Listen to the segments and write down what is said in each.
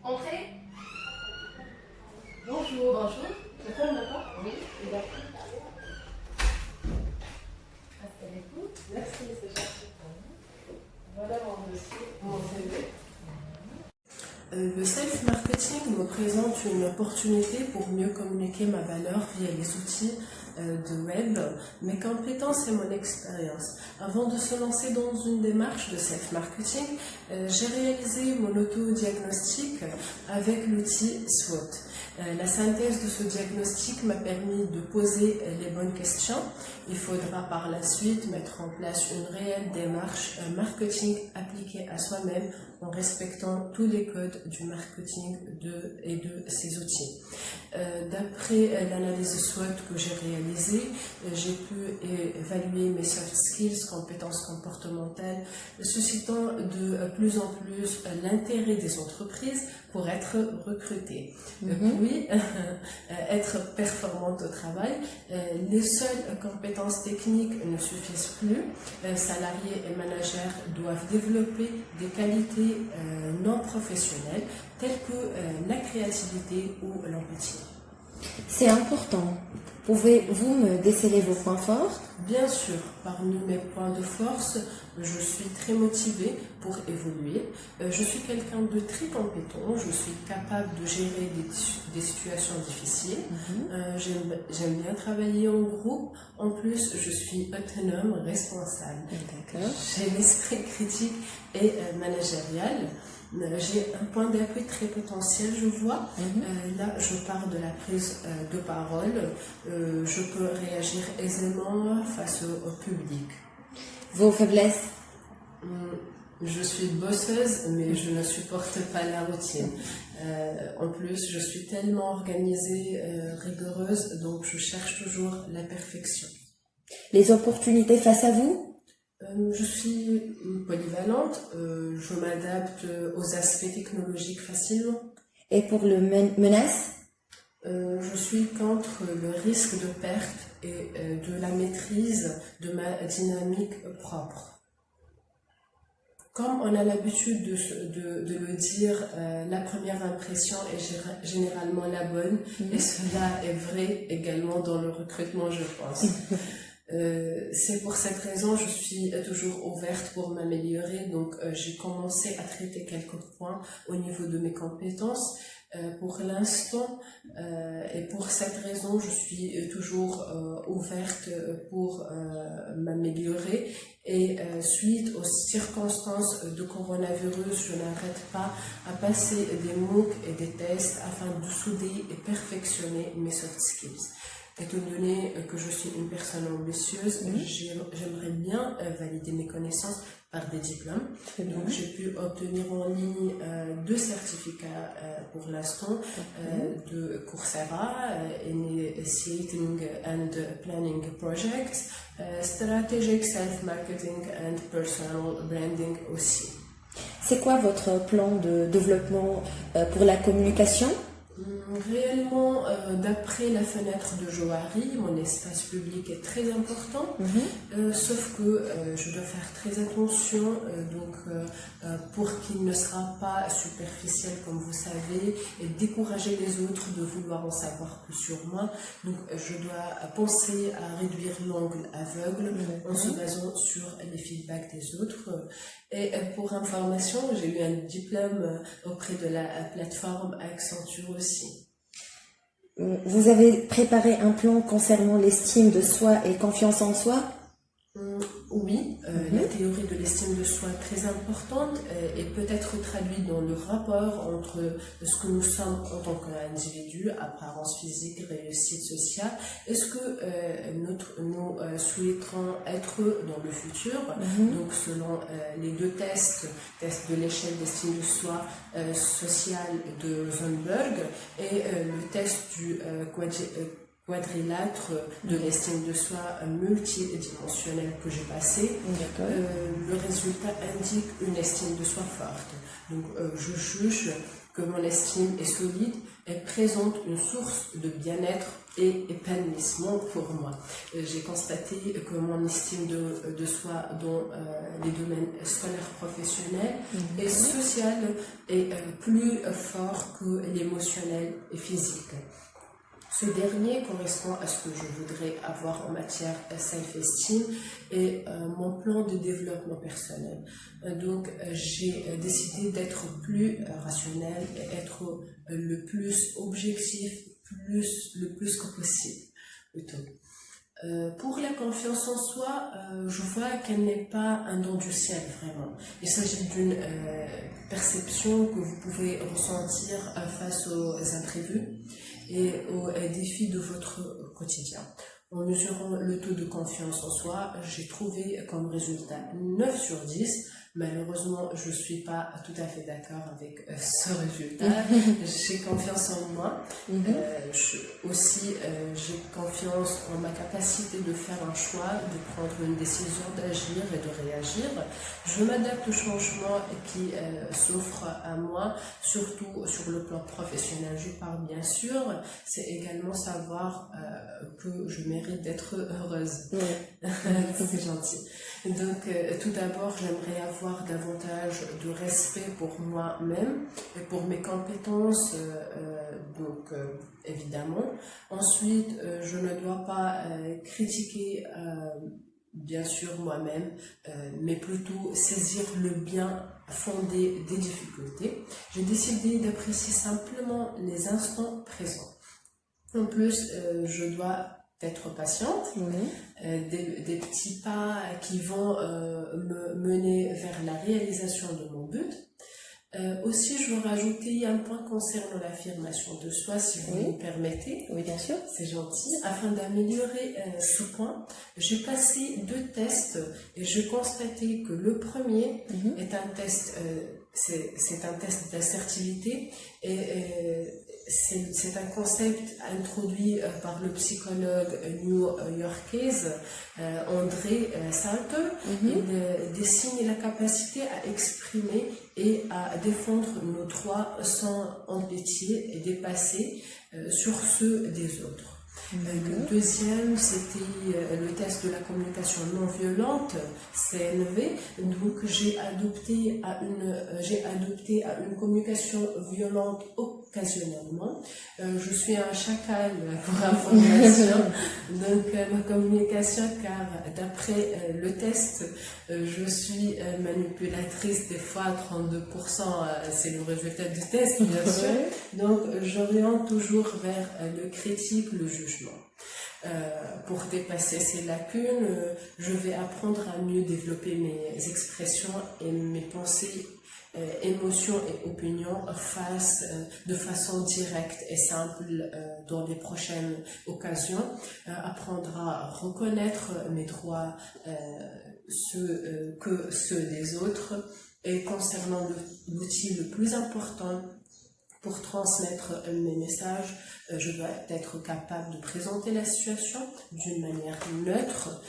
Entrez. Bonjour. Bonjour. Je ferme la porte? Oui. D'accord. Installez-vous. Merci, c'est gentil. Voilà mon dossier, mon CV. Le self-marketing me présente une opportunité pour mieux communiquer ma valeur via les outils de web, mes compétences et mon expérience. Avant de se lancer dans une démarche de self-marketing, j'ai réalisé mon auto-diagnostic avec l'outil SWOT. La synthèse de ce diagnostic m'a permis de poser les bonnes questions. Il faudra par la suite mettre en place une réelle démarche marketing appliquée à soi-même en respectant tous les codes du marketing et de ces outils. D'après l'analyse SWOT que j'ai réalisée, j'ai pu évaluer mes soft skills, compétences comportementales, suscitant de plus en plus l'intérêt des entreprises pour être recrutées. Puis, être performante au travail, les seules compétences techniques ne suffisent plus. Salariés et managers doivent développer des qualités non professionnelles telles que la créativité ou l'empathie. C'est important. Pouvez-vous me déceler vos points forts? Bien sûr, parmi mes points de force, je suis très motivée pour évoluer. Je suis quelqu'un de très compétent, je suis capable de gérer des situations difficiles. J'aime bien travailler en groupe. En plus, je suis autonome, responsable. J'ai l'esprit critique et managérial. J'ai un point d'appui très potentiel, je vois. Là, je pars de la prise de parole. Je peux réagir aisément face au public. Vos faiblesses? Je suis bosseuse, mais je ne supporte pas la routine. En plus, je suis tellement organisée, rigoureuse, donc je cherche toujours la perfection. Les opportunités face à vous? Je suis polyvalente, je m'adapte aux aspects technologiques facilement. Et pour le menace? Je suis contre le risque de perte et de la maîtrise de ma dynamique propre. Comme on a l'habitude de le dire, la première impression est généralement la bonne, et cela est vrai également dans le recrutement, je pense. C'est pour cette raison je suis toujours ouverte pour m'améliorer, donc j'ai commencé à traiter quelques points au niveau de mes compétences pour l'instant, et pour cette raison je suis toujours ouverte pour m'améliorer, et suite aux circonstances de coronavirus, je n'arrête pas à passer des MOOC et des tests afin de souder et perfectionner mes soft skills. Étant donné que je suis une personne ambitieuse, j'aimerais bien valider mes connaissances par des diplômes. Donc j'ai pu obtenir en ligne 2 certificats pour l'instant de Coursera, Initiating and Planning Projects, Strategic Self-Marketing and Personal Branding aussi. C'est quoi votre plan de développement pour la communication? Réellement, d'après la fenêtre de Johari, mon espace public est très important, sauf que je dois faire très attention pour qu'il ne sera pas superficiel comme vous savez et décourager les autres de vouloir en savoir plus sur moi. Donc je dois penser à réduire l'angle aveugle en se basant sur les feedbacks des autres. Et pour information, j'ai eu un diplôme auprès de la plateforme Accenture aussi. Vous avez préparé un plan concernant l'estime de soi et confiance en soi? Oui, la théorie de l'estime de soi est très importante et peut être traduite dans le rapport entre ce que nous sommes en tant qu'individu, apparence physique, réussite sociale, et ce que nous souhaiterons être dans le futur. Donc selon les 2 tests de l'échelle d'estime de soi sociale de Zonnberg et le test du quadrilatre de l'estime de soi multidimensionnelle que j'ai passé, le résultat indique une estime de soi forte. Donc je juge que mon estime est solide, elle présente une source de bien-être et épanouissement pour moi. J'ai constaté que mon estime de soi dans les domaines scolaires, professionnels et social est plus fort que l'émotionnel et physique. Ce dernier correspond à ce que je voudrais avoir en matière self-esteem et mon plan de développement personnel. Donc j'ai décidé d'être plus rationnel et être le plus objectif, le plus que possible plutôt. Pour la confiance en soi, je vois qu'elle n'est pas un don du ciel vraiment. Il s'agit d'une perception que vous pouvez ressentir face aux imprévus et aux défis de votre quotidien. En mesurant le taux de confiance en soi, j'ai trouvé comme résultat 9 sur 10. Malheureusement, je ne suis pas tout à fait d'accord avec ce résultat. J'ai confiance en moi. J'ai confiance en ma capacité de faire un choix, de prendre une décision, d'agir et de réagir. Je m'adapte aux changements qui s'offrent à moi, surtout sur le plan professionnel. Je parle bien sûr, c'est également savoir que je mérite d'être heureuse. C'est gentil. Donc, tout d'abord, j'aimerais avoir davantage de respect pour moi-même et pour mes compétences, évidemment. Ensuite, je ne dois pas critiquer, bien sûr, moi-même, mais plutôt saisir le bien fondé des difficultés. J'ai décidé d'apprécier simplement les instants présents. En plus, je dois être patiente, des petits pas qui vont me mener vers la réalisation de mon but. Aussi, je veux rajouter un point concernant l'affirmation de soi, si vous me permettez. Oui, bien sûr. C'est gentil. Afin d'améliorer ce point, j'ai passé 2 tests et j'ai constaté que le premier est un test, c'est un test d'assertivité et c'est un concept introduit par le psychologue new-yorkaise André Salter. Il dessine la capacité à exprimer et à défendre nos droits sans empiéter et dépasser sur ceux des autres. Le deuxième, c'était le test de la communication non violente, CNV. Donc, j'ai adopté à une communication violente occasionnellement. Je suis un chacal pour information. Donc, ma communication, car d'après le test, je suis manipulatrice des fois 32%, c'est le résultat du test, bien sûr. Donc, j'oriente toujours vers le critique, le jugement. Pour dépasser ces lacunes, je vais apprendre à mieux développer mes expressions et mes pensées, émotions et opinions de façon directe et simple dans les prochaines occasions. Apprendre à reconnaître mes droits, ceux des autres. Et concernant l'outil le plus important pour transmettre mes messages, je dois être capable de présenter la situation d'une manière neutre,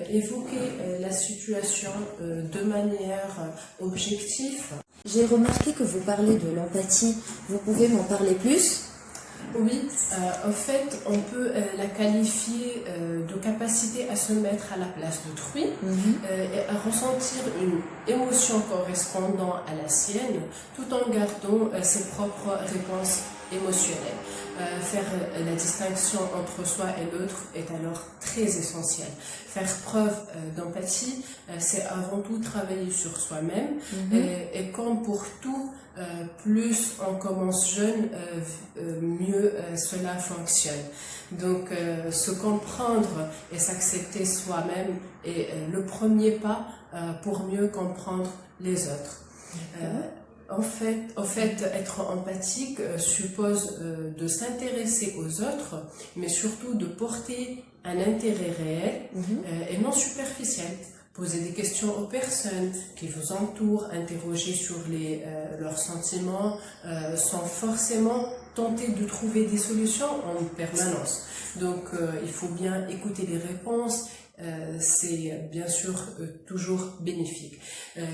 évoquer la situation de manière objective. J'ai remarqué que vous parlez de l'empathie. Vous pouvez m'en parler plus ? Oui, en fait, on peut la qualifier de capacité à se mettre à la place d'autrui et à ressentir une émotion correspondant à la sienne, tout en gardant ses propres réponses émotionnelles. Faire la distinction entre soi et l'autre est alors très essentiel. Faire preuve d'empathie, c'est avant tout travailler sur soi-même et comme pour tout, plus on commence jeune, mieux cela fonctionne. Donc, se comprendre et s'accepter soi-même est le premier pas pour mieux comprendre les autres. En fait, être empathique suppose de s'intéresser aux autres, mais surtout de porter un intérêt réel et non superficiel. Poser des questions aux personnes qui vous entourent, interroger sur leurs sentiments, sans forcément tenter de trouver des solutions en permanence. Donc, il faut bien écouter les réponses c'est bien sûr toujours bénéfique.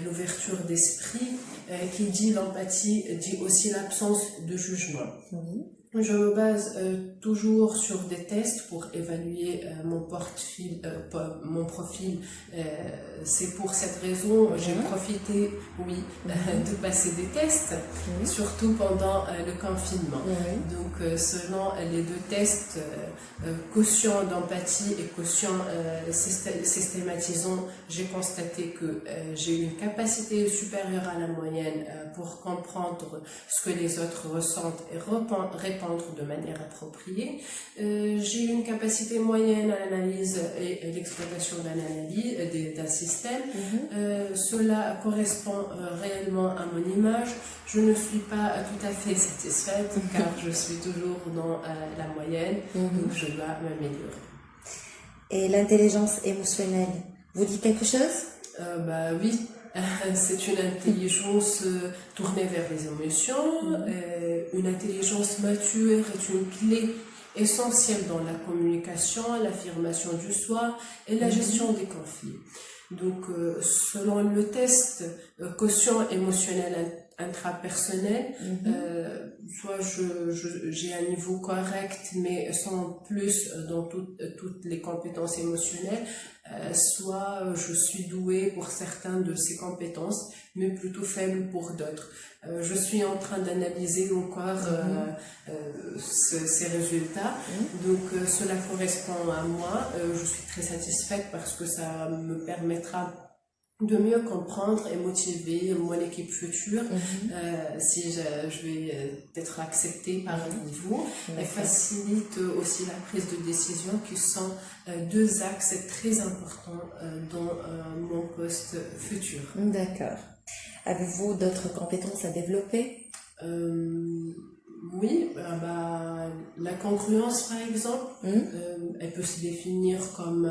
L'ouverture d'esprit, qui dit l'empathie, dit aussi l'absence de jugement. Je me base toujours sur des tests pour évaluer mon profil. C'est pour cette raison j'ai profité, de passer des tests, surtout pendant le confinement. Donc, selon les deux tests, quotient d'empathie et quotient systématisant, j'ai constaté que j'ai une capacité supérieure à la moyenne pour comprendre ce que les autres ressentent et répondre de manière appropriée. J'ai une capacité moyenne à l'analyse et l'exploitation d'un système. Cela correspond réellement à mon image. Je ne suis pas tout à fait satisfaite car je suis toujours dans la moyenne, donc je dois m'améliorer. Et l'intelligence émotionnelle, vous dit quelque chose? Oui. C'est une intelligence tournée vers les émotions. Une intelligence mature est une clé essentielle dans la communication, l'affirmation du soi et la gestion des conflits. Donc, selon le test quotient émotionnel intrapersonnel, soit j'ai un niveau correct mais sans plus dans toutes les compétences émotionnelles, soit je suis douée pour certaines de ces compétences mais plutôt faible pour d'autres. Je suis en train d'analyser encore ces résultats, donc cela correspond à moi. Je suis très satisfaite parce que ça me permettra de mieux comprendre et motiver mon équipe future si je vais être acceptée parmi vous, et facilite aussi la prise de décision, qui sont deux axes très importants dans mon poste futur. D'accord. Avez-vous d'autres compétences à développer? Oui, la congruence par exemple, elle peut se définir comme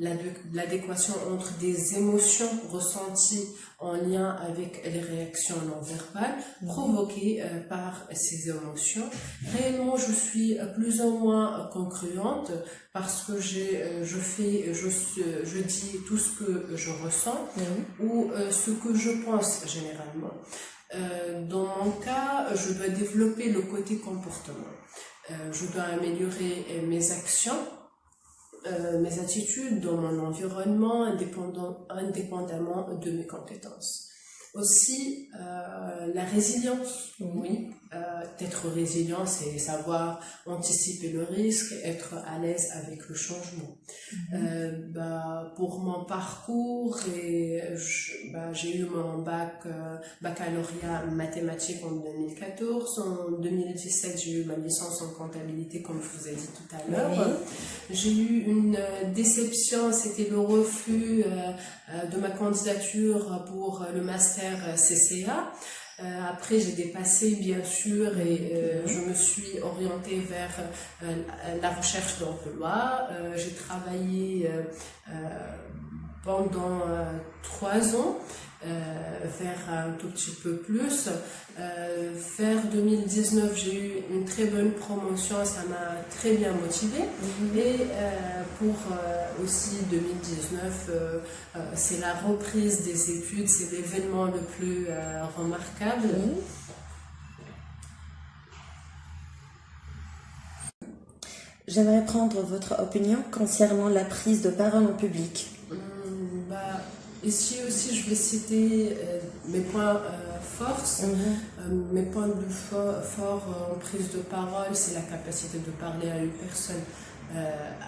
l'adéquation entre des émotions ressenties en lien avec les réactions non verbales provoquées par ces émotions. Réellement, je suis plus ou moins congruente parce que je dis tout ce que je ressens ou ce que je pense généralement. Dans mon cas, je dois développer le côté comportement. Je dois améliorer mes actions, mes attitudes dans mon environnement, indépendamment de mes compétences. Aussi, la résilience, être résilient, c'est savoir anticiper le risque, être à l'aise avec le changement. Pour mon parcours, j'ai eu mon baccalauréat mathématiques en 2014. En 2017, j'ai eu ma licence en comptabilité, comme je vous ai dit tout à l'heure. J'ai eu une déception, c'était le refus de ma candidature pour le master CCA. Après, j'ai dépassé, bien sûr, et je me suis orientée vers la recherche d'emploi. J'ai travaillé pendant 3 ans, faire un tout petit peu plus. Vers 2019, j'ai eu une très bonne promotion, ça m'a très bien motivée. Et pour aussi 2019, c'est la reprise des études, c'est l'événement le plus remarquable. J'aimerais prendre votre opinion concernant la prise de parole en public. Ici aussi, je vais citer mes points forts. Mes points forts en prise de parole, c'est la capacité de parler à une personne.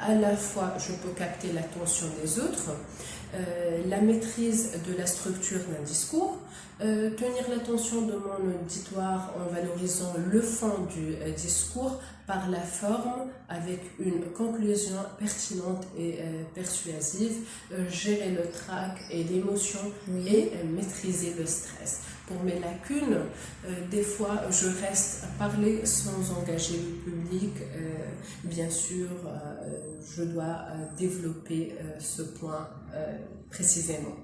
À la fois, je peux capter l'attention des autres, la maîtrise de la structure d'un discours, tenir l'attention de mon auditoire en valorisant le fond du discours par la forme avec une conclusion pertinente et persuasive, gérer le trac et l'émotion et maîtriser le stress. Pour mes lacunes, des fois je reste à parler sans engager le public. Bien sûr, je dois développer ce point précisément.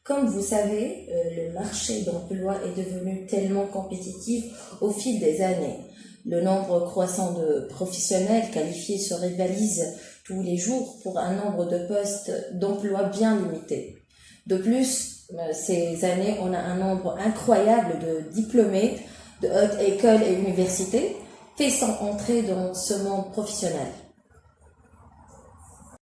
Comme vous savez, le marché d'emploi est devenu tellement compétitif au fil des années. Le nombre croissant de professionnels qualifiés se rivalise tous les jours pour un nombre de postes d'emploi bien limité. De plus, ces années, on a un nombre incroyable de diplômés de haute école et universités faisant entrer dans ce monde professionnel.